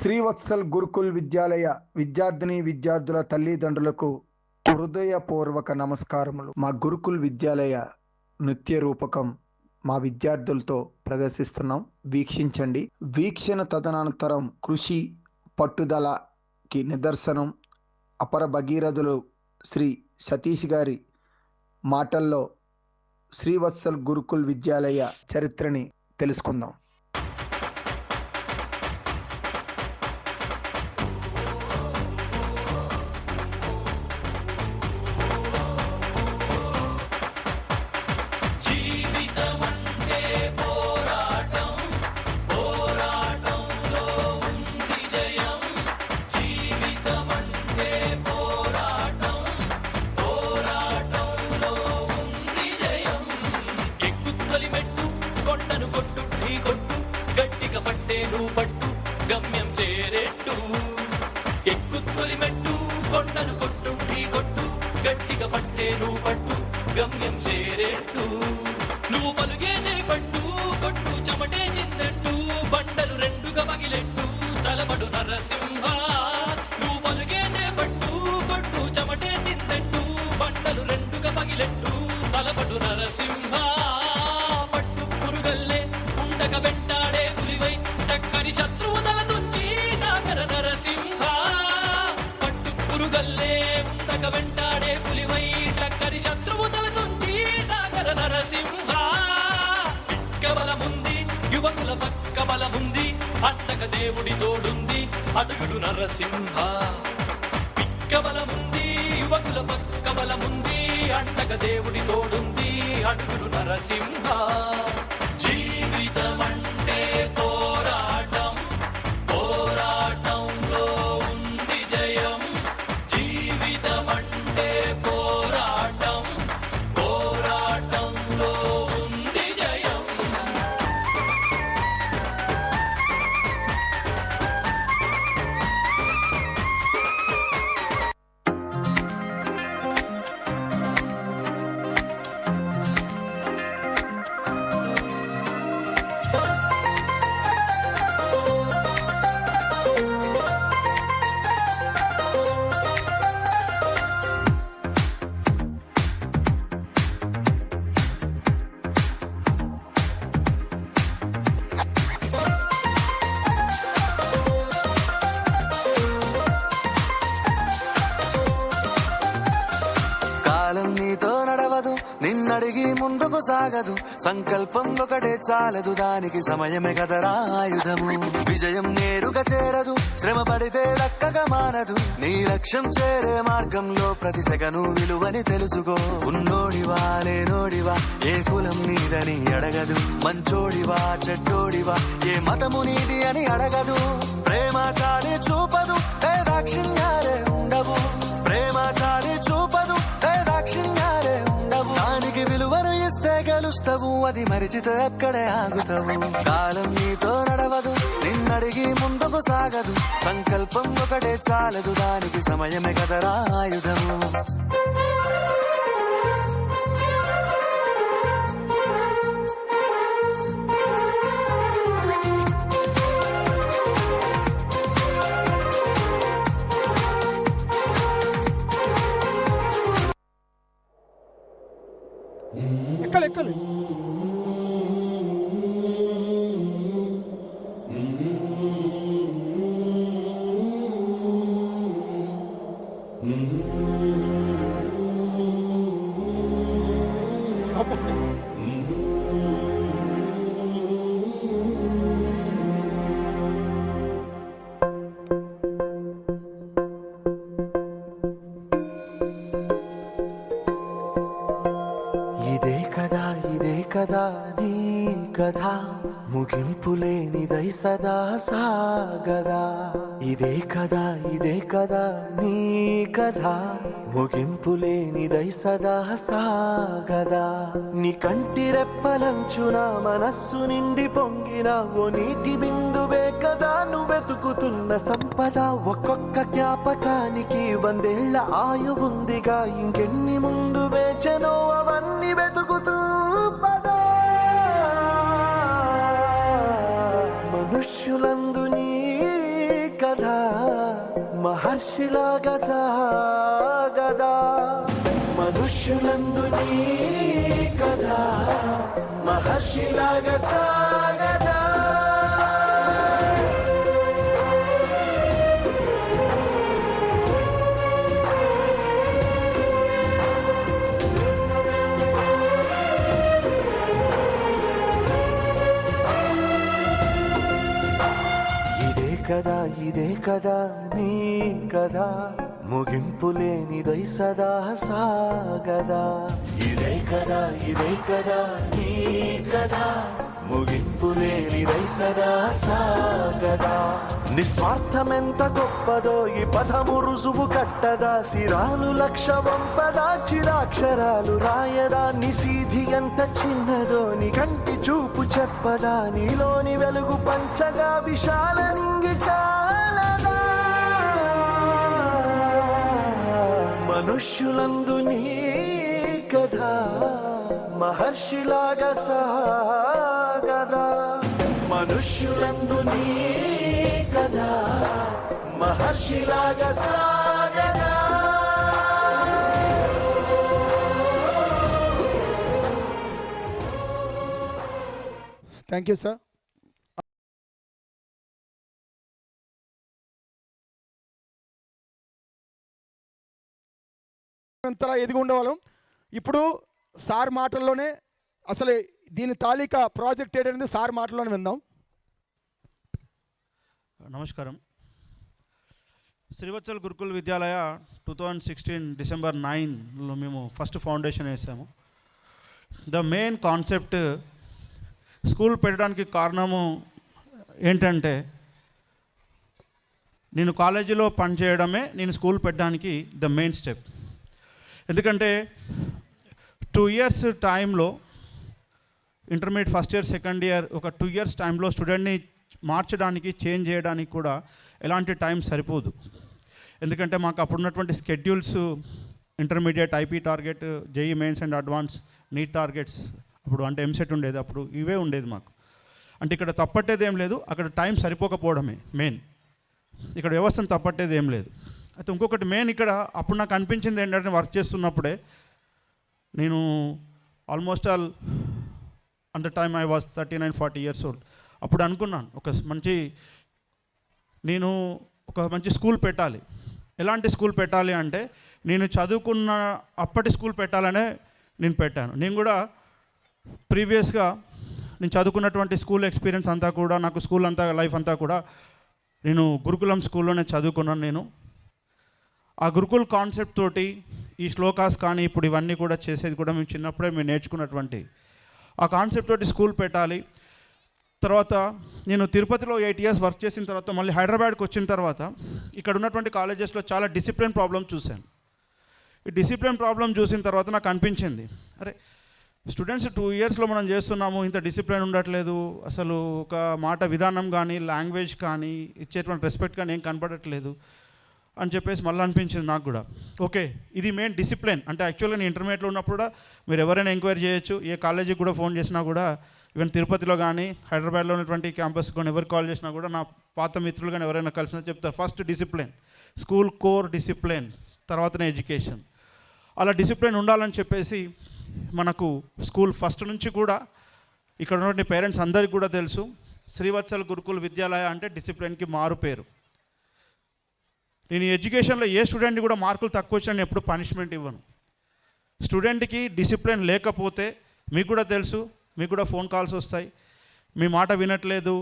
శ్రీవత్సల్ గురుకుల్ విద్యాలయ విద్యార్థిని విద్యార్థుల తల్లిదండ్రులకు హృదయపూర్వక నమస్కారములు. మా గురుకుల్ విద్యాలయ నృత్య రూపకం మా విద్యార్థులతో ప్రదర్శిస్తున్నాం, వీక్షించండి. వీక్షణ తదనంతరం కృషి పట్టుదలకి నిదర్శనం అపర భగీరథులు శ్రీ సతీష్ గారి మాటల్లో శ్రీవత్సల్ గురుకుల్ విద్యాలయ చరిత్రని తెలుసుకుందాం. పట్టు గమ్యం చేరేట్టు ఎక్కుత్తొలి మెట్టు కొండను కొట్టు ఢీ కొట్టు గట్టిగా పట్టేను పట్టు గమ్యం చేరేట్టు నువ్వు పలుగే చేపట్టు కొట్టు చెమటే చిందట్టు బండలు రెండుగా పగిలెట్టు తలబడు నరసింహ. నువ్వు పలుగే చేపట్టు కొట్టు చెమటే చిందట్టు బండలు రెండుగా పగిలెట్టు తలబడు నరసింహ. పట్టు పురుగల్లే ఉండక వెంటాడే పులివై టక్కని శత్రువు తల తుంచి సాగర నరసింహ. పట్టు పురుగల్లే ఉండక వెంటాడే పులివై టక్కని శత్రువు తల తుంచి సాగర నరసింహ. కబలముంది యువకుల పక్క బలముంది అండక దేవుడి తోడుంది అడుగుడు నరసింహ. కబలముంది యువకుల పక్క బలముంది అండక దేవుడి తోడుంది అడుగుడు నరసింహ. జీవితమంటే పోరాటం, పోరాటంలో ఉంది జయం. జీవితమంటే పోరాటం, పోరాటంలో ఉంది జయం. నీతో నడవదు, నిన్నడిగి ముందుకు సాగదు. సంకల్పం ఒకటే చాలదు, దానికి సమయమే కదరా ఆయుధము. విజయం నేరుగా చేరదు, శ్రమ పడితే దక్కగా మానదు. నీ లక్ష్యం చేరే మార్గంలో ప్రతి సెకను విలువని తెలుసుకో. ఉన్నోడివా లేనోడివా, ఏ కులం నీదని అడగదు. మంచోడివా చెడ్డోడివా, ఏ మతము నీది అని అడగదు. ప్రేమ చాలి చూపదు, దాక్షిణ్యాలే ఉండవు. ప్రేమ చాలి చూపదు, దాక్షిణ్యాలే ఉండవు. దానికి విలువను ఇస్తే గెలుస్తావు, అది మరిచితే అక్కడే ఆగుతావు. కాలం నీతో నడవదు, నిన్నడిగి ముందుకు సాగదు. సంకల్పం ఒకటే చాలదు, దానికి సమయమే కదరా ఆయుధము. ఎక్కలు ఇదే కదా నీ కథ, ముగింపులేనిదై సదా సాగదా. ఇదే కదా నీ కథ, ముగింపులేనిదై సదా సాగదా. నీ కంటి రెప్పలంచున మనస్సు నిండి పొంగిన ఓ నీటి బిందువే కదా నువ్వెతుకుతున్న సంపద. ఒక్కొక్క జ్ఞాపకానికి 100 ఏళ్ల ఆయువుందిగా, ఇంకెన్ని ముందు వేచనో అవన్నీ వెతుకుతూ పదా. మనుష్యులందు నీ మహర్షిలాగా సాగదా మనుష్యులందు నీ కదా మహర్షిలాగా సాగదా ఇదే కదా నీ కదా ముగింపు లేనిదై సదా సాగదా ఇదే కదా నీ కదా ముగింపు లేనిదై సదా సాగదా నిస్వార్థమెంత గొప్పదో ఈ పదము రుజువు కట్టదా సిరాలు లక్ష వంపదా చిరాక్షరాలు రాయదా నిసీధి ఎంత చిన్నదో నీ కంటి చూపు చెప్పదా నీలోని వెలుగు పంచగా విశాల నింగి చాలదా మనుష్యులందు నీ కదా మహర్షిలాగా సాగదా మనుష్యులందు నీ కదా మహర్షిలాగా సాగదా థ్యాంక్ యూ సార్. అంతలా ఎదిగి ఉండేవాళ్ళం. ఇప్పుడు సార్ మాటల్లోనే అసలు దీని తాలూకా ప్రాజెక్ట్ ఏంటనేది సార్ మాటల్లోనే విందాం. నమస్కారం. శ్రీవత్సల్ గురుకుల్ విద్యాలయ 2016 డిసెంబర్ 9లో మేము ఫస్ట్ ఫౌండేషన్ వేసాము. ద మెయిన్ కాన్సెప్ట్ స్కూల్ పెట్టడానికి కారణము ఏంటంటే నేను కాలేజీలో పనిచేయడమే నేను స్కూల్ పెట్టడానికి ద మెయిన్ స్టెప్. ఎందుకంటే 2 years టైంలో intermediate first year second year ఒక 2 years టైంలో స్టూడెంట్ని మార్చడానికి చేంజ్ చేయడానికి కూడా ఎలాంటి టైం సరిపోదు. ఎందుకంటే మాకు అప్పుడున్నటువంటి schedules intermediate IP target JEE mains and advance neat targets అప్పుడు అంటే ఎంసెట్ ఉండేది, అప్పుడు ఇవే ఉండేది మాకు. అంటే ఇక్కడ తప్పట్టేది ఏం లేదు, అక్కడ టైం సరిపోకపోవడమే మెయిన్. ఇక్కడ వ్యవస్థను తప్పట్టేది ఏం లేదు. అయితే ఇంకొకటి మెయిన్ ఇక్కడ అప్పుడు నాకు అనిపించింది ఏంటంటే వర్క్ చేస్తున్నప్పుడే నేను ఆల్మోస్ట్ ఆల్ అంత time I was 39-40 years old. అప్పుడు అనుకున్నాను నేను ఒక మంచి స్కూల్ పెట్టాలి. ఎలాంటి స్కూల్ పెట్టాలి అంటే నేను చదువుకున్న అప్పటి స్కూల్ పెట్టాలనే నేను పెట్టాను. నేను కూడా ప్రీవియస్గా నేను చదువుకున్నటువంటి స్కూల్ ఎక్స్పీరియన్స్ అంతా కూడా నాకు స్కూల్ అంతా లైఫ్ అంతా కూడా నేను గురుకులం స్కూల్లోనే చదువుకున్నాను. నేను ఆ గురుకుల్ కాన్సెప్ట్ తోటి ఈ శ్లోకాస్ కానీ ఇప్పుడు ఇవన్నీ కూడా చేసేది కూడా మేము చిన్నప్పుడే మేము నేర్చుకున్నటువంటి ఆ కాన్సెప్ట్ తోటి స్కూల్ పెట్టాలి. తర్వాత నేను తిరుపతిలో 8 years వర్క్ చేసిన తర్వాత మళ్ళీ హైదరాబాద్కి వచ్చిన తర్వాత ఇక్కడ ఉన్నటువంటి కాలేజెస్లో చాలా డిసిప్లిన్ ప్రాబ్లమ్ చూశాను. ఈ డిసిప్లిన్ ప్రాబ్లం చూసిన తర్వాత నాకు అనిపించింది, అరే స్టూడెంట్స్ 2 yearsలో మనం చేస్తున్నాము, ఇంత డిసిప్లిన్ ఉండట్లేదు, అసలు ఒక మాట విధానం కానీ లాంగ్వేజ్ కానీ ఇచ్చేటువంటి రెస్పెక్ట్ కానీ ఏం కనపడట్లేదు అని చెప్పేసి మళ్ళీ అనిపించింది నాకు కూడా. ఓకే, ఇది మెయిన్ డిసిప్లిన్. అంటే యాక్చువల్గా నేను ఇంటర్మీడియట్లో ఉన్నప్పుడు కూడా మీరు ఎవరైనా ఎంక్వైరీ చేయొచ్చు, ఏ కాలేజీకి కూడా ఫోన్ చేసినా కూడా, ఈవెన్ తిరుపతిలో కానీ హైదరాబాద్లో ఉన్నటువంటి క్యాంపస్ కానీ ఎవరు కాల్ చేసినా కూడా నా పాత మిత్రులు కానీ ఎవరైనా కలిసినా చెప్తారు first discipline, school core discipline, తర్వాతనే ఎడ్యుకేషన్. అలా డిసిప్లిన్ ఉండాలని చెప్పేసి మనకు స్కూల్ ఫస్ట్ నుంచి కూడా ఇక్కడ ఉన్నటువంటి పేరెంట్స్ అందరికీ కూడా తెలుసు, శ్రీవత్సల్ గురుకుల్ విద్యాలయ అంటే డిసిప్లిన్కి మారు పేరు. నేను ఎడ్యుకేషన్లో ఏ స్టూడెంట్కి కూడా మార్కులు తక్కువ వచ్చినా నేను ఎప్పుడు పనిష్మెంట్ ఇవ్వను. స్టూడెంట్కి డిసిప్లిన్ లేకపోతే మీకు కూడా తెలుసు, మీకు కూడా ఫోన్ కాల్స్ వస్తాయి, మీ మాట వినట్లేదు,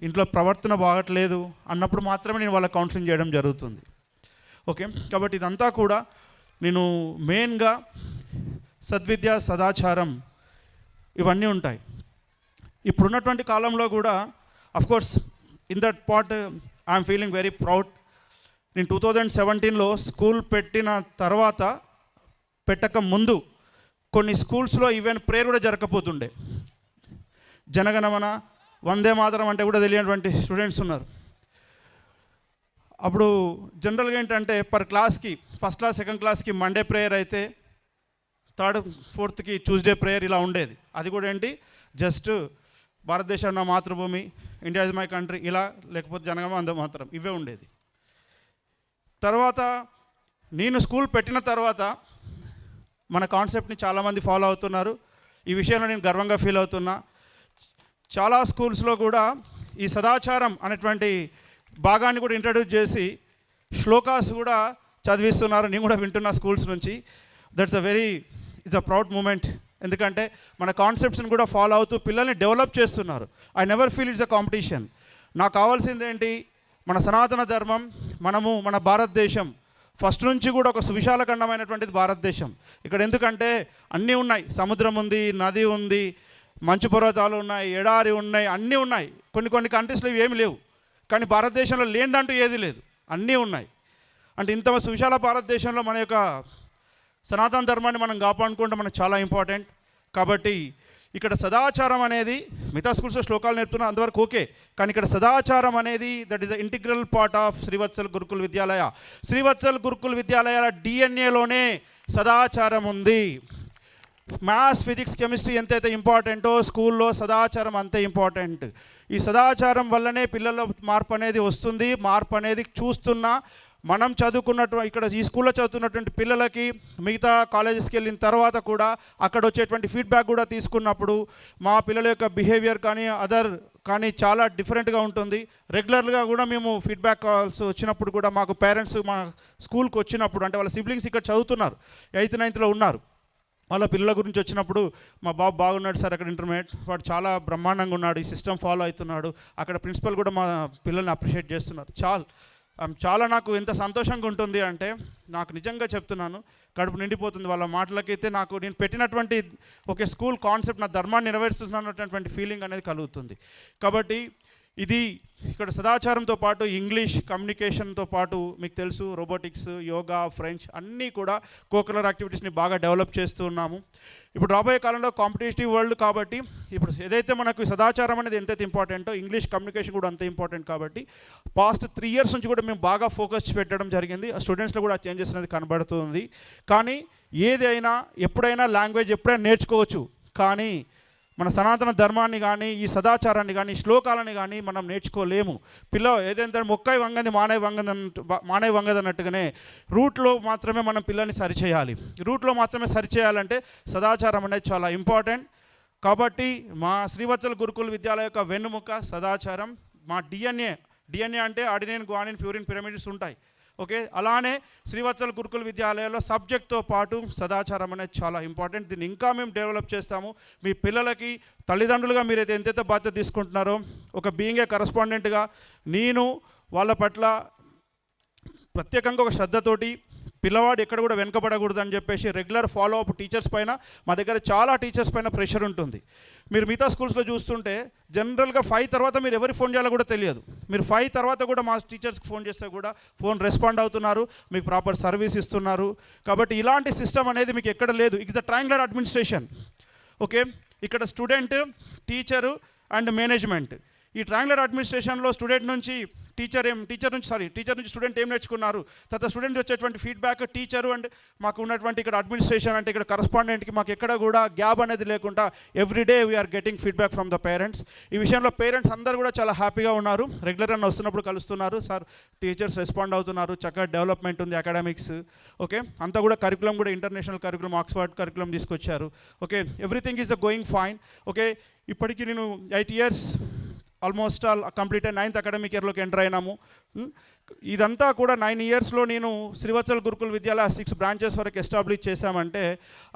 ఇంట్లో ప్రవర్తన బాగట్లేదు అన్నప్పుడు మాత్రమే నేను వాళ్ళ కౌన్సిలింగ్ చేయడం జరుగుతుంది. ఓకే, కాబట్టి ఇదంతా కూడా నేను మెయిన్గా సద్విద్య సదాచారం ఇవన్నీ ఉంటాయి. ఇప్పుడున్నటువంటి కాలంలో కూడా of course in that part I'm feeling very proud. నేను 2017లో స్కూల్ పెట్టిన తర్వాత పెట్టక ముందు కొన్ని స్కూల్స్లో ఈవెన్ ప్రేయర్ కూడా జరగకపోతుండే. జనగణమన వందే మాతరం అంటే కూడా తెలియనటువంటి స్టూడెంట్స్ ఉన్నారు. అప్పుడు జనరల్గా ఏంటంటే పర్ క్లాస్కి ఫస్ట్ క్లాస్ సెకండ్ క్లాస్కి మండే ప్రేయర్ అయితే థర్డ్ ఫోర్త్కి ట్యూస్డే ప్రేయర్ ఇలా ఉండేది. అది కూడా ఏంటి జస్ట్ భారతదేశం నా మాతృభూమి, ఇండియా ఇస్ మై కంట్రీ ఇలా, లేకపోతే జనగణ వందే మాతరం ఇవే ఉండేది. తర్వాత నేను స్కూల్ పెట్టిన తర్వాత మన కాన్సెప్ట్ని చాలామంది ఫాలో అవుతున్నారు. ఈ విషయంలో నేను గర్వంగా ఫీల్ అవుతున్నా. చాలా స్కూల్స్లో కూడా ఈ సదాచారం అనేటువంటి భాగాన్ని కూడా ఇంట్రడ్యూస్ చేసి శ్లోకాస్ కూడా చదివిస్తున్నారు. నేను కూడా వింటున్నా స్కూల్స్ నుంచి. It's a proud moment. ఎందుకంటే మన కాన్సెప్ట్స్ని కూడా ఫాలో అవుతూ పిల్లల్ని డెవలప్ చేస్తున్నారు. I never feel it's a competition. నాకు కావాల్సింది ఏంటి, మన సనాతన ధర్మం, మన భారతదేశం ఫస్ట్ నుంచి కూడా ఒక సువిశాలఖండమైనటువంటిది భారతదేశం. ఇక్కడ ఎందుకంటే అన్నీ ఉన్నాయి, సముద్రం ఉంది, నది ఉంది, మంచు పర్వతాలు ఉన్నాయి, ఎడారి ఉన్నాయి, అన్నీ ఉన్నాయి. కొన్ని కంట్రీస్లో ఇవి ఏమి లేవు, కానీ భారతదేశంలో లేనిదంటూ ఏది లేదు, అన్నీ ఉన్నాయి. అంటే ఇంత సువిశాల భారతదేశంలో మన యొక్క సనాతన ధర్మాన్ని మనం కాపాడుకుంటే మనకు చాలా ఇంపార్టెంట్. కాబట్టి ఇక్కడ సదాచారం అనేది మిగతా స్కూల్స్లో శ్లోకాలు నేర్పుతున్నా అంతవరకు ఓకే, కానీ ఇక్కడ సదాచారం అనేది that is the integral part of Srivatsal Gurukul Vidyalaya. Srivatsal Gurukul విద్యాలయాల డిఎన్ఏలోనే సదాచారం ఉంది. మ్యాథ్స్, ఫిజిక్స్, కెమిస్ట్రీ ఎంతైతే ఇంపార్టెంటో స్కూల్లో సదాచారం అంతే ఇంపార్టెంట్. ఈ సదాచారం వల్లనే పిల్లల్లో మార్పు అనేది వస్తుంది. మార్పు అనేది చూస్తున్నా మనం ఇక్కడ ఈ స్కూల్లో చదువుతున్నటువంటి పిల్లలకి మిగతా కాలేజెస్కి వెళ్ళిన తర్వాత కూడా అక్కడ వచ్చేటువంటి ఫీడ్బ్యాక్ కూడా తీసుకున్నప్పుడు మా పిల్లల యొక్క బిహేవియర్ కానీ చాలా డిఫరెంట్గా ఉంటుంది. రెగ్యులర్గా కూడా మేము ఫీడ్బ్యాక్ కాల్స్ వచ్చినప్పుడు కూడా మాకు పేరెంట్స్ మా స్కూల్కి వచ్చినప్పుడు, అంటే వాళ్ళ సిబ్లింగ్స్ ఇక్కడ చదువుతున్నారు, 8th 9th ఉన్నారు, వాళ్ళ పిల్లల గురించి వచ్చినప్పుడు మా బాబు బాగున్నాడు సార్, అక్కడ ఇంటర్మీడియట్ వాడు చాలా బ్రహ్మాండంగా ఉన్నాడు, ఈ సిస్టమ్ ఫాలో అవుతున్నాడు, అక్కడ ప్రిన్సిపల్ కూడా మా పిల్లల్ని అప్రిషియేట్ చేస్తున్నారు. చాలా నాకు ఎంత సంతోషంగా ఉంటుంది అంటే, నాకు నిజంగా చెప్తున్నాను, కడుపు నిండిపోతుంది వాళ్ళ మాటలకైతే. నేను పెట్టినటువంటి ఒక స్కూల్ కాన్సెప్ట్ నా ధర్మాన్ని నెరవేరుస్తున్నటువంటి ఫీలింగ్ అనేది కలుగుతుంది. కాబట్టి ఇది ఇక్కడ సదాచారంతో పాటు ఇంగ్లీష్ కమ్యూనికేషన్తో పాటు మీకు తెలుసు రోబోటిక్స్, యోగా, ఫ్రెంచ్ అన్నీ కూడా కోకలర్ యాక్టివిటీస్ని బాగా డెవలప్ చేస్తూ ఉన్నాము. ఇప్పుడు రాబోయే కాలంలో కాంపిటేటివ్ వరల్డ్ కాబట్టి ఇప్పుడు ఏదైతే మనకు సదాచారం అనేది ఎంతైతే ఇంపార్టెంటో ఇంగ్లీష్ కమ్యూనికేషన్ కూడా అంతే ఇంపార్టెంట్. కాబట్టి పాస్ట్ 3 years నుంచి కూడా మేము బాగా ఫోకస్ పెట్టడం జరిగింది. ఆ స్టూడెంట్స్లో కూడా చేంజెస్ అనేది కనబడుతుంది. కానీ ఏదైనా ఎప్పుడైనా లాంగ్వేజ్ ఎప్పుడైనా నేర్చుకోవచ్చు, కానీ మన సనాతన ధర్మాన్ని కానీ ఈ సదాచారాన్ని కానీ శ్లోకాలని కానీ మనం నేర్చుకోలేము. ఏదైతే మొక్కై వంగది మానై వంగది అన్నట్టుగానే రూట్లో మాత్రమే మనం పిల్లల్ని సరిచేయాలి. రూట్లో మాత్రమే సరిచేయాలంటే సదాచారం అనేది చాలా ఇంపార్టెంట్. కాబట్టి మా శ్రీవత్సల్ గురుకుల్ విద్యాలయ యొక్క వెన్నుముక సదాచారం. మా డిఎన్ఏ అంటే అడినిన్, గ్వానిన్, ప్యూరిన్, పిరమిడ్స్ ఉంటాయి. ఓకే, అలానే శ్రీవత్సల్ గురుకుల్ విద్యాలయాల్లో సబ్జెక్ట్తో పాటు సదాచారం అనేది చాలా ఇంపార్టెంట్. దీన్ని ఇంకా మేము డెవలప్ చేస్తాము. మీ పిల్లలకి తల్లిదండ్రులుగా మీరు ఎంతైతే బాధ్యత తీసుకుంటున్నారో, ఒక బీయింగ్ ఏ కరస్పాండెంట్గా నేను వాళ్ళ పట్ల ప్రత్యేకంగా ఒక శ్రద్ధతోటి పిల్లవాడు ఎక్కడ కూడా వెనకబడకూడదు అని చెప్పేసి రెగ్యులర్ ఫాలో అప్ టీచర్స్ పైన, మా దగ్గర చాలా టీచర్స్ పైన ప్రెషర్ ఉంటుంది. మీరు మిగతా స్కూల్స్లో చూస్తుంటే జనరల్గా 5 తర్వాత మీరు ఎవరికి ఫోన్ చేయాలో కూడా తెలియదు. మీరు 5 తర్వాత కూడా మా టీచర్స్కి ఫోన్ చేస్తే కూడా ఫోన్ రెస్పాండ్ అవుతున్నారు, మీకు ప్రాపర్ సర్వీస్ ఇస్తున్నారు. కాబట్టి ఇలాంటి సిస్టమ్ అనేది మీకు ఎక్కడ లేదు. It's the triangular administration. Okay, ఇక్కడ స్టూడెంట్, టీచరు అండ్ మేనేజ్మెంట్. ఈ ట్రయాంగులర్ అడ్మినిస్ట్రేషన్లో స్టూడెంట్ నుంచి టీచర్ నుంచి స్టూడెంట్ ఏం నేర్చుకున్నారు, తర్వాత స్టూడెంట్ వచ్చేటువంటి ఫీడ్బ్యాక్, టీచరు అండ్ మాకు ఉన్నటువంటి ఇక్కడ అడ్మినిస్ట్రేషన్ అంటే ఇక్కడ కరస్పాండెంట్కి మాకు ఎక్కడ కూడా గ్యాప్ అనేది లేకుండా everyday we are getting feedback from the parents. ఈ విషయంలో పేరెంట్స్ అందరూ కూడా చాలా హ్యాపీగా ఉన్నారు. రెగ్యులర్గా వస్తున్నప్పుడు కలుస్తున్నారు, సార్ టీచర్స్ రెస్పాండ్ అవుతున్నారు, చక్కగా డెవలప్మెంట్ ఉంది అకాడమిక్స్. ఓకే, అంతా కూడా కరికులం కూడా ఇంటర్నేషనల్ కరికులం, ఆక్స్ఫర్డ్ కరికులం తీసుకొచ్చారు. Okay, everything is going fine. Okay, ఇప్పటికీ నేను 8 years almost all complete 9th academic ఇయర్లోకి ఎంటర్ అయినాము. ఇదంతా కూడా 9 yearsలో నేను శ్రీవత్సల్ గురుకుల్ విద్యాలయ 6 branches వరకు ఎస్టాబ్లిష్ చేశామంటే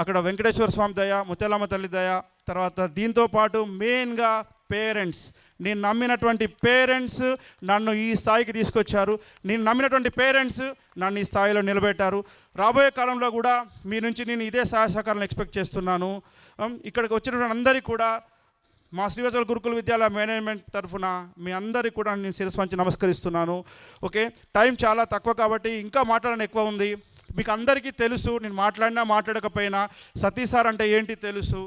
అక్కడ వెంకటేశ్వర స్వామి దయ, ముత్యాలమ్మ తల్లి దయ, తర్వాత దీంతోపాటు మెయిన్గా పేరెంట్స్, నేను నమ్మినటువంటి పేరెంట్స్ నన్ను ఈ స్థాయికి తీసుకొచ్చారు. నేను నమ్మినటువంటి పేరెంట్స్ నన్ను ఈ స్థాయిలో నిలబెట్టారు. రాబోయే కాలంలో కూడా మీ నుంచి నేను ఇదే సహాయ సహకారాలను ఎక్స్పెక్ట్ చేస్తున్నాను. ఇక్కడికి వచ్చినటువంటి అందరికీ కూడా మా శ్రీవత్సల్ గురుకుల విద్యాలయ మేనేజ్మెంట్ తరఫున మీ అందరికీ కూడా నేను శిరస్సు వంచి నమస్కరిస్తున్నాను. ఓకే, టైం చాలా తక్కువ కాబట్టి ఇంకా మాట్లాడడం ఎక్కువ ఉంది. మీకు అందరికీ తెలుసు, నేను మాట్లాడినా మాట్లాడకపోయినా సతీష్ సార్ అంటే ఏంటి తెలుసు.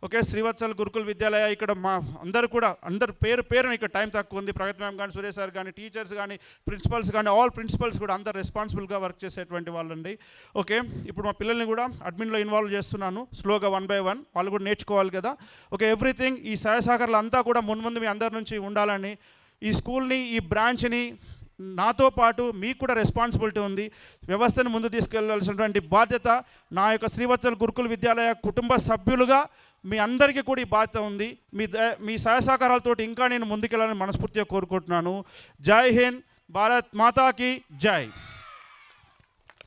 ఓకే, శ్రీవత్సల్ గురుకుల్ విద్యాలయ ఇక్కడ మా అందరు పేరున ఇక్కడ టైం తక్కువ ఉంది. ప్రగతి మ్యామ్ కానీ, సురేష్ సార్ కానీ, టీచర్స్ కానీ, ప్రిన్సిపల్స్ కానీ, ఆల్ ప్రిన్సిపల్స్ కూడా అందరు రెస్పాన్సిబుల్గా వర్క్ చేసేటువంటి వాళ్ళండి. ఓకే, ఇప్పుడు మా పిల్లల్ని కూడా అడ్మిన్లో ఇన్వాల్వ్ చేస్తున్నాను స్లోగా 1 by 1. వాళ్ళు కూడా నేర్చుకోవాలి కదా. ఓకే, ఎవ్రీథింగ్ ఈ సహాయ సహకారాలు అంతా కూడా ముందు మీ అందరి నుంచి ఉండాలని, ఈ స్కూల్ని, ఈ బ్రాంచ్ని నాతో పాటు మీకు కూడా రెస్పాన్సిబిలిటీ ఉంది. వ్యవస్థను ముందు తీసుకెళ్లాల్సినటువంటి బాధ్యత నా యొక్క శ్రీవత్సల గురుకుల విద్యాలయ కుటుంబ సభ్యులుగా మీ అందరికీ కూడా ఈ బాధ్యత ఉంది. మీ సహాయ సహకారాలతో ఇంకా నేను ముందుకెళ్ళాలని మనస్ఫూర్తిగా కోరుకుంటున్నాను. జై హింద్, భారత్ మాతాకి జై.